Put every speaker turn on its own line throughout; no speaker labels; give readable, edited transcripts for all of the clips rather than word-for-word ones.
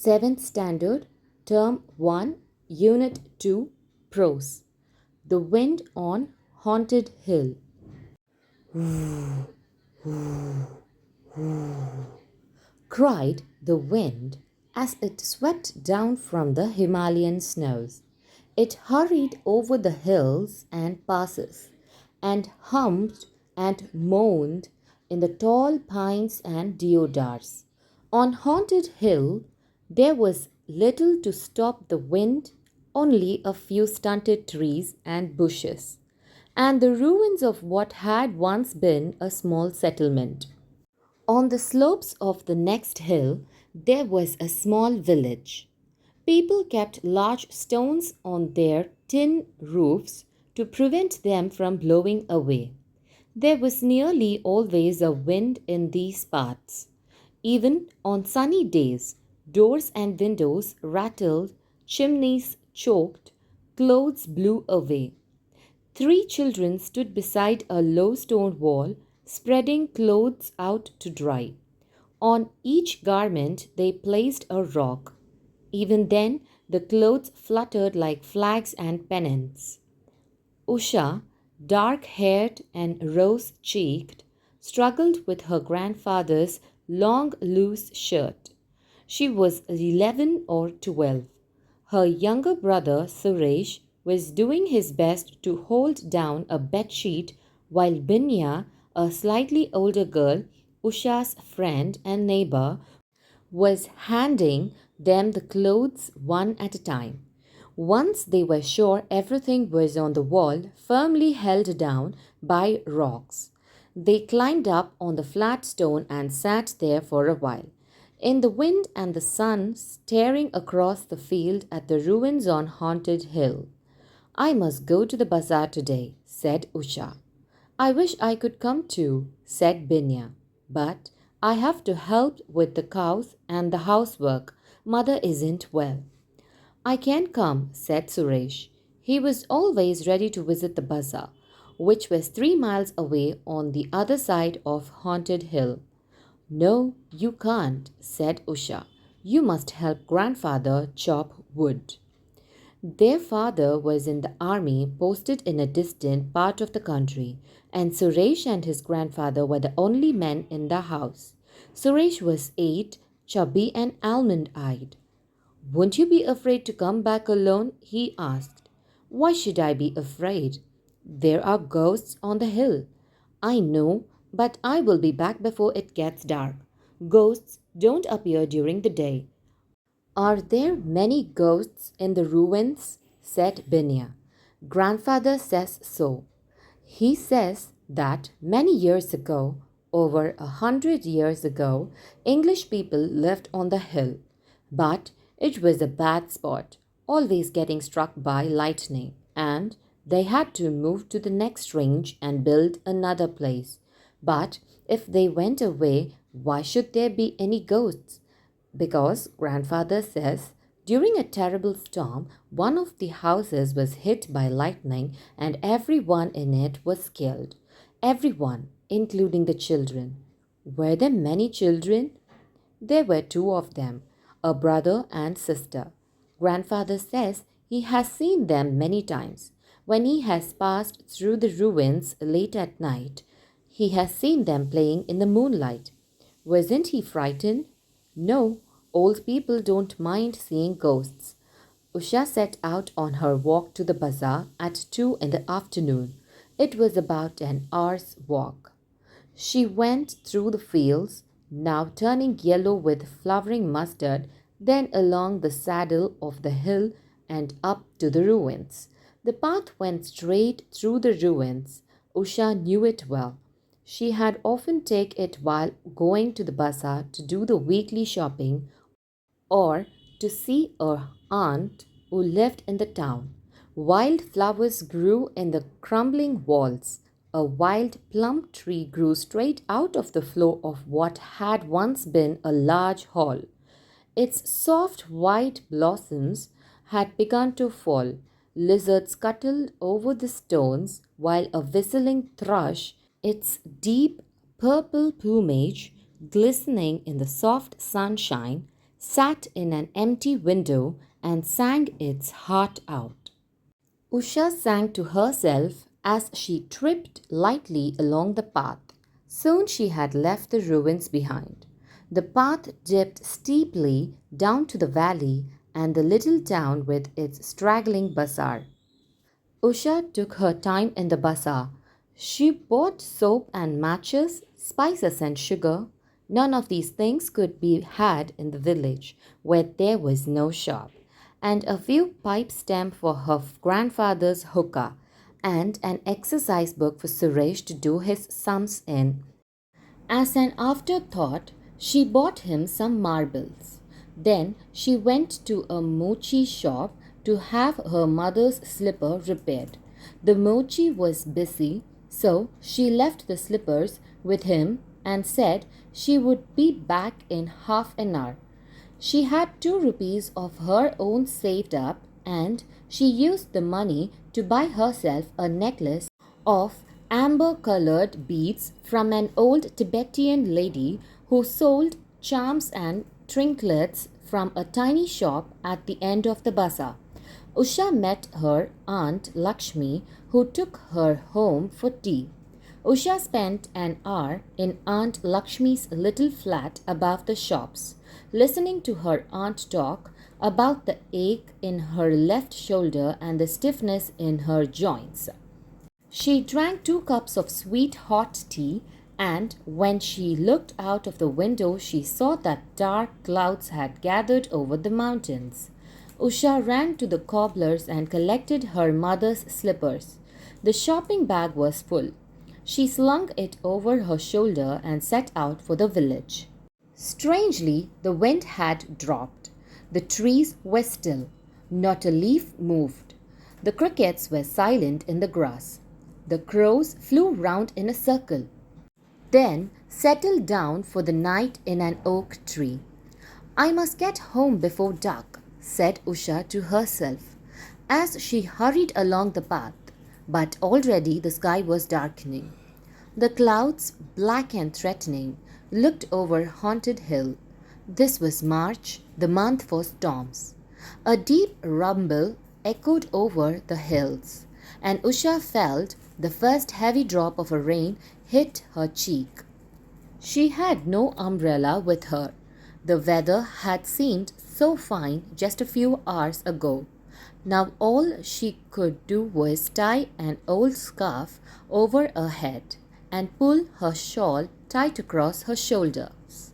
7th Standard, Term 1, Unit 2, Prose. The Wind on Haunted Hill. Cried the wind as it swept down from the Himalayan snows. It hurried over the hills and passes, and hummed and moaned in the tall pines and deodars. On Haunted Hill, there was little to stop the wind, only a few stunted trees and bushes, and the ruins of what had once been a small settlement. On the slopes of the next hill, there was a small village. People kept large stones on their tin roofs to prevent them from blowing away. There was nearly always a wind in these parts. Even on sunny days, doors and windows rattled, chimneys choked, clothes blew away. 3 children stood beside a low stone wall, spreading clothes out to dry. On each garment they placed a rock. Even then, the clothes fluttered like flags and pennants. Usha, dark haired and rose cheeked, struggled with her grandfather's long loose shirt. She was 11 or 12. Her younger brother Suresh was doing his best to hold down a bedsheet while Binya, a slightly older girl, Usha's friend and neighbor, was handing them the clothes one at a time. Once they were sure everything was on the wall, firmly held down by rocks, they climbed up on the flat stone and sat there for a while, in the wind and the sun staring across the field at the ruins on Haunted Hill. I must go to the bazaar today, said Usha. I wish I could come too, said Binya. But I have to help with the cows and the housework. Mother isn't well. I can't come, said Suresh. He was always ready to visit the bazaar, which was 3 miles away on the other side of Haunted Hill. No, you can't, said Usha. You must help grandfather chop wood. Their father was in the army posted in a distant part of the country, and Suresh and his grandfather were the only men in the house. Suresh was 8, chubby and almond-eyed. Won't you be afraid to come back alone? He asked. Why should I be afraid? There are ghosts on the hill. I know, but I will be back before it gets dark. Ghosts don't appear during the day. Are there many ghosts in the ruins? Said Binya. Grandfather says so. He says that many years ago, over 100 years ago, English people lived on the hill. But it was a bad spot, always getting struck by lightning, and they had to move to the next range and build another place. But if they went away, why should there be any ghosts? Because grandfather says during a terrible storm, one of the houses was hit by lightning and everyone in it was killed. Everyone, including the children. Were there many children? There were 2 of them, a brother and sister. Grandfather says he has seen them many times. When he has passed through the ruins late at night, he has seen them playing in the moonlight. Wasn't he frightened? No, old people don't mind seeing ghosts. Usha set out on her walk to the bazaar at 2 in the afternoon. It was about an hour's walk. She went through the fields, now turning yellow with flowering mustard, then along the saddle of the hill and up to the ruins. The path went straight through the ruins. Usha knew it well. She had often taken it while going to the bazaar to do the weekly shopping or to see her aunt who lived in the town. Wild flowers grew in the crumbling walls. A wild plum tree grew straight out of the floor of what had once been a large hall. Its soft white blossoms had begun to fall. Lizards scuttled over the stones, while a whistling thrush, its deep purple plumage glistening in the soft sunshine, sat in an empty window and sang its heart out. Usha sang to herself as she tripped lightly along the path. Soon she had left the ruins behind. The path dipped steeply down to the valley and the little town with its straggling bazaar. Usha took her time in the bazaar. She bought soap and matches, spices and sugar. None of these things could be had in the village, where there was no shop, and a few pipe stem for her grandfather's hookah, and an exercise book for Suresh to do his sums in. As an afterthought, she bought him some marbles. Then she went to a mochi shop to have her mother's slipper repaired. The mochi was busy, so she left the slippers with him and said she would be back in half an hour. She had 2 rupees of her own saved up, and she used the money to buy herself a necklace of amber colored beads from an old Tibetan lady who sold charms and trinkets from a tiny shop at the end of the bazaar. Usha met her aunt Lakshmi, who took her home for tea. Usha spent an hour in Aunt Lakshmi's little flat above the shops, listening to her aunt talk about the ache in her left shoulder and the stiffness in her joints. She drank 2 cups of sweet hot tea, and when she looked out of the window, she saw that dark clouds had gathered over the mountains. Usha ran to the cobbler's and collected her mother's slippers. The shopping bag was full. She slung it over her shoulder and set out for the village. Strangely, the wind had dropped. The trees were still. Not a leaf moved. The crickets were silent in the grass. The crows flew round in a circle, then settled down for the night in an oak tree. I must get home before dark, said Usha to herself, as she hurried along the path. But already the sky was darkening. The clouds, black and threatening, looked over Haunted Hill. This was March, the month for storms. A deep rumble echoed over the hills, and Usha felt the first heavy drop of rain hit her cheek. She had no umbrella with her. The weather had seemed so fine just a few hours ago. Now all she could do was tie an old scarf over her head and pull her shawl tight across her shoulders.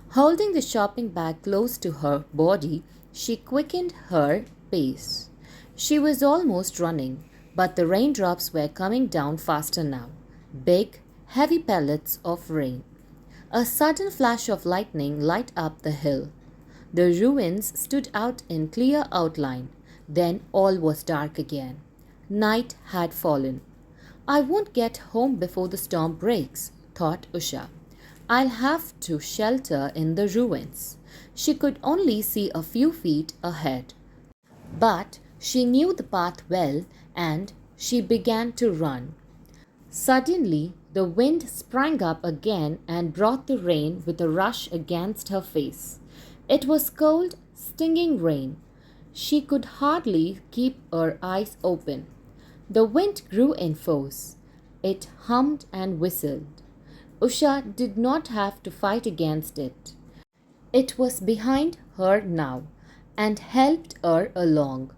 Holding the shopping bag close to her body, she quickened her pace. She was almost running, but the raindrops were coming down faster now. Big, heavy pellets of rain. A sudden flash of lightning lit up the hill. The ruins stood out in clear outline. Then all was dark again. Night had fallen. I won't get home before the storm breaks, thought Usha. I'll have to shelter in the ruins. She could only see a few feet ahead, but she knew the path well, and she began to run. Suddenly, the wind sprang up again and brought the rain with a rush against her face. It was cold, stinging rain. She could hardly keep her eyes open. The wind grew in force. It hummed and whistled. Usha did not have to fight against it. It was behind her now and helped her along,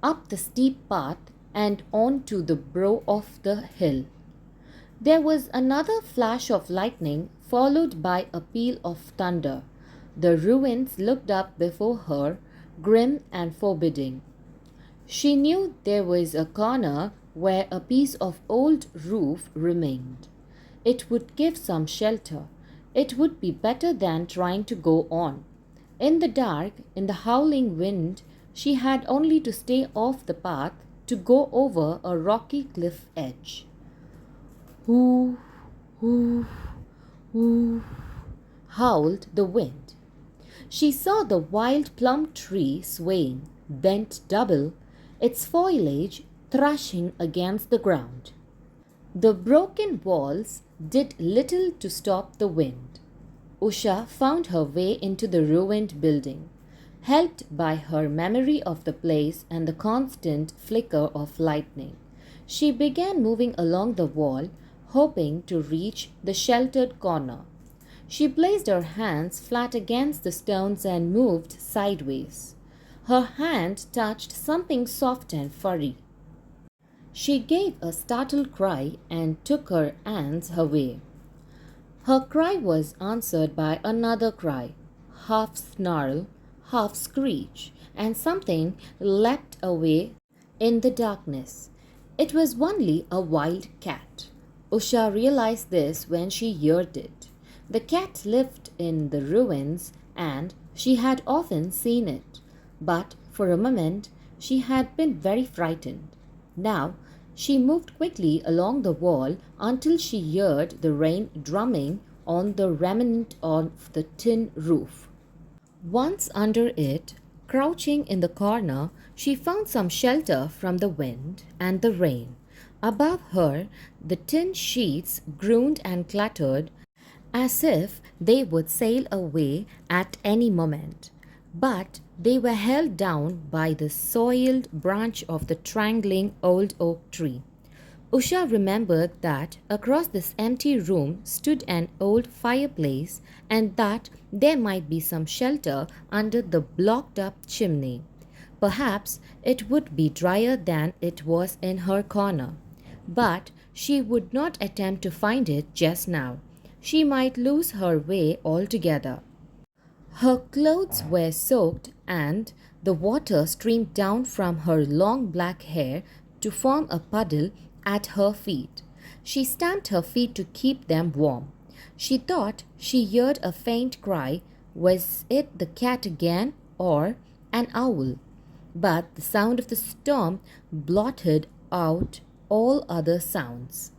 up the steep path and on to the brow of the hill. There was another flash of lightning, followed by a peal of thunder. The ruins looked up before her, grim and forbidding. She knew there was a corner where a piece of old roof remained. It would give some shelter. It would be better than trying to go on. In the dark, in the howling wind, she had only to stay off the path to go over a rocky cliff edge. Hoo, hoo, hoo, howled the wind. She saw the wild plum tree swaying, bent double, its foliage thrashing against the ground. The broken walls did little to stop the wind. Usha found her way into the ruined building, helped by her memory of the place and the constant flicker of lightning. She began moving along the wall, hoping to reach the sheltered corner. She placed her hands flat against the stones and moved sideways. Her hand touched something soft and furry. She gave a startled cry and took her hands away. Her cry was answered by another cry, half snarl, half screech, and something leapt away in the darkness. It was only a wild cat. Usha realized this when she heard it. The cat lived in the ruins and she had often seen it, but for a moment she had been very frightened. Now she moved quickly along the wall until she heard the rain drumming on the remnant of the tin roof. Once under it, crouching in the corner, she found some shelter from the wind and the rain. Above her, the tin sheets groaned and clattered as if they would sail away at any moment. But they were held down by the soiled branch of the strangling old oak tree. Usha remembered that across this empty room stood an old fireplace and that there might be some shelter under the blocked up chimney. Perhaps it would be drier than it was in her corner. But she would not attempt to find it just now. She might lose her way altogether. Her clothes were soaked and the water streamed down from her long black hair to form a puddle at her feet. She stamped her feet to keep them warm. She thought she heard a faint cry. Was it the cat again or an owl? But the sound of the storm blotted out all other sounds.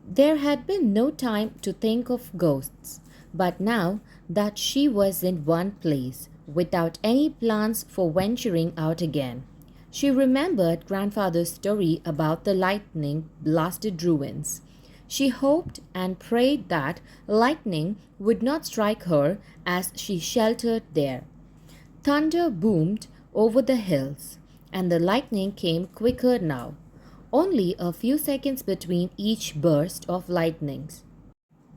There had been no time to think of ghosts, but now that she was in one place, without any plans for venturing out again, she remembered grandfather's story about the lightning blasted ruins. She hoped and prayed that lightning would not strike her as she sheltered there. Thunder boomed over the hills, and the lightning came quicker now, only a few seconds between each burst of lightnings.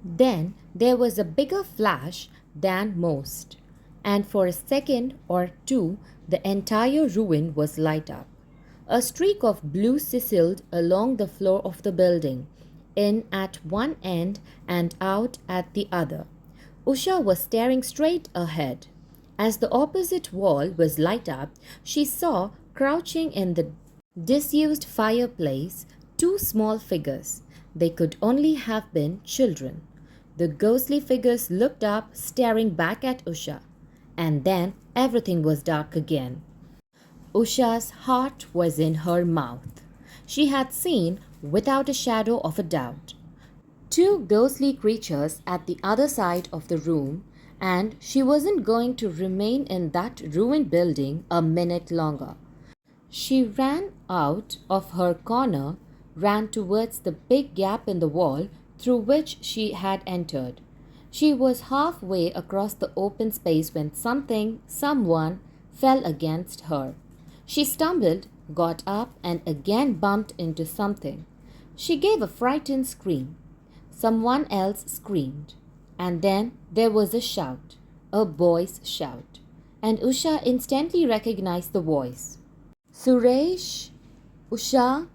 Then there was a bigger flash than most, and for a second or two the entire ruin was light up. A streak of blue sizzled along the floor of the building, in at one end and out at the other. Usha was staring straight ahead. As the opposite wall was light up, she saw, crouching in the disused fireplace, two small figures. They could only have been children. The ghostly figures looked up, staring back at Usha, and then everything was dark again. Usha's heart was in her mouth. She had seen, without a shadow of a doubt, two ghostly creatures at the other side of the room, and she wasn't going to remain in that ruined building a minute longer. She ran out of her corner, ran towards the big gap in the wall through which she had entered. She was halfway across the open space when someone fell against her. She stumbled, got up, and again bumped into something. She gave a frightened scream. Someone else screamed. And then there was a shout, a boy's shout, and Usha instantly recognized the voice. Suresh, Usha,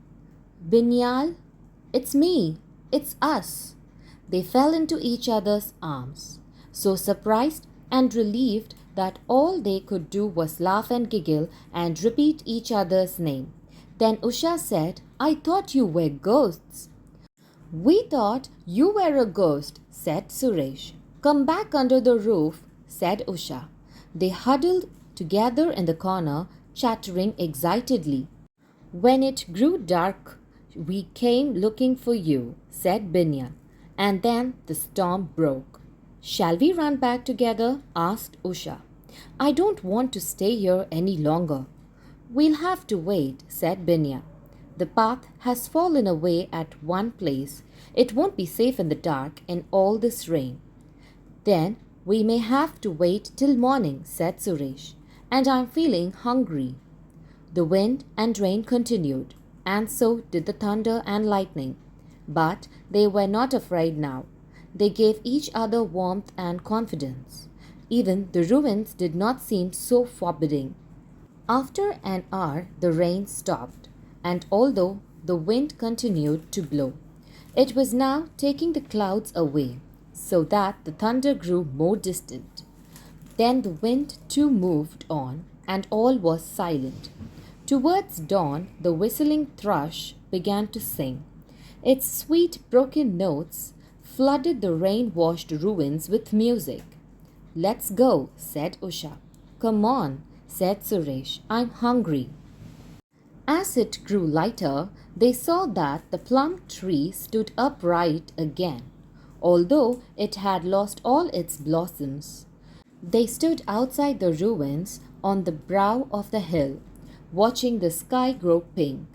Binyal, it's me, it's us. They fell into each other's arms, so surprised and relieved that all they could do was laugh and giggle and repeat each other's name. Then Usha said, I thought you were ghosts. We thought you were a ghost, said Suresh. Come back under the roof, said Usha. They huddled together in the corner, chattering excitedly. When it grew dark, we came looking for you, said Binyan. And then the storm broke. Shall we run back together? Asked Usha. I don't want to stay here any longer. We'll have to wait, said Binyan. The path has fallen away at one place. It won't be safe in the dark in all this rain. Then We may have to wait till morning, said Suresh, and I'm feeling hungry. The wind and rain continued, and so did the thunder and lightning. But they were not afraid now. They gave each other warmth and confidence. Even the ruins did not seem so forbidding. After an hour, the rain stopped, and although the wind continued to blow, it was now taking the clouds away, so that the thunder grew more distant. Then the wind too moved on, and all was silent. Towards dawn, the whistling thrush began to sing. Its sweet broken notes flooded the rain-washed ruins with music. Let's go, said Usha. Come on, said Suresh. I'm hungry. As it grew lighter, they saw that the plum tree stood upright again, although it had lost all its blossoms. They stood outside the ruins on the brow of the hill, watching the sky grow pink.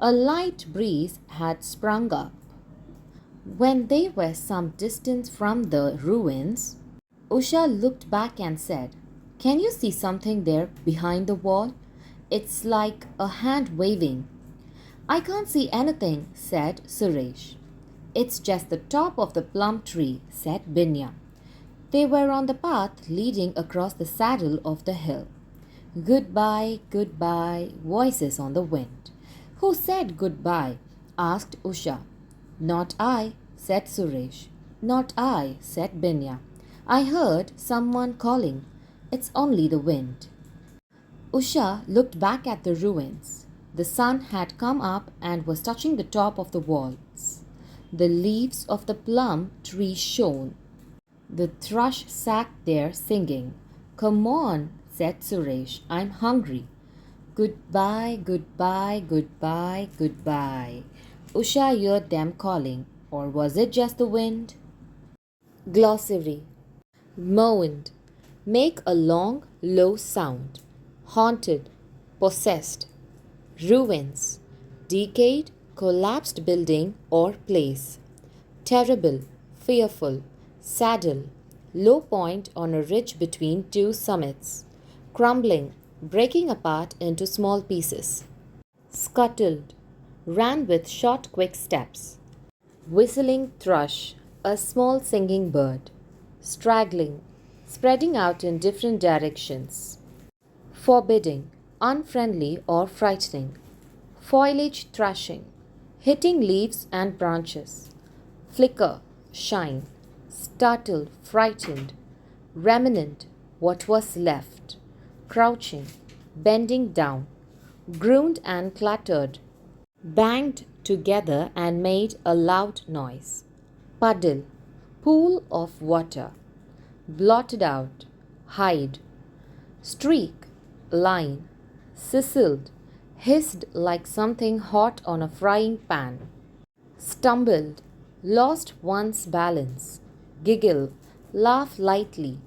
A light breeze had sprung up. When they were some distance from the ruins, Usha looked back and said, Can you see something there behind the wall? It's like a hand waving. I can't see anything, said Suresh. It's just the top of the plum tree, said Binya. They were on the path leading across the saddle of the hill. Goodbye, goodbye, voices on the wind. Who said goodbye? Asked Usha. Not I, said Suresh. Not I, said Binya. I heard someone calling. It's only the wind. Usha looked back at the ruins. The sun had come up and was touching the top of the walls. The leaves of the plum tree shone. The thrush sat there singing. Come on, said Suresh. I'm hungry. Goodbye, goodbye, goodbye, goodbye. Usha heard them calling, or was it just the wind? Glossary. Moaned. Make a long, low sound. Haunted, possessed. Ruins. Decayed, collapsed building or place. Terrible, fearful. Saddle. Low point on a ridge between two summits. Crumbling, breaking apart into small pieces. Scuttled. Ran with short, quick steps. Whistling thrush, a small singing bird. Straggling, spreading out in different directions. Forbidding, unfriendly or frightening. Foliage thrashing, hitting leaves and branches. Flicker, shine. Startled, frightened. Remnant, what was left. Crouching, bending down. Groaned and clattered. Banged together and made a loud noise. Puddle, pool of water. Blotted out, hide. Streak, line. Sizzled, hissed like something hot on a frying pan. Stumbled, lost one's balance. Giggle, laugh lightly.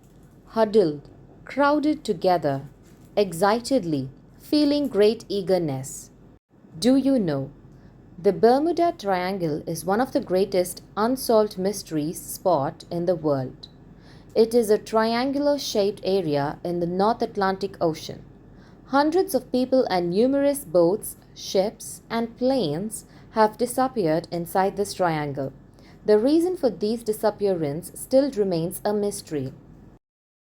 Huddled, crowded together, excitedly, feeling great eagerness. Do you know? The Bermuda Triangle is one of the greatest unsolved mysteries spot in the world. It is a triangular-shaped area in the North Atlantic Ocean. Hundreds of people and numerous boats, ships, and planes have disappeared inside this triangle. The reason for these disappearances still remains a mystery.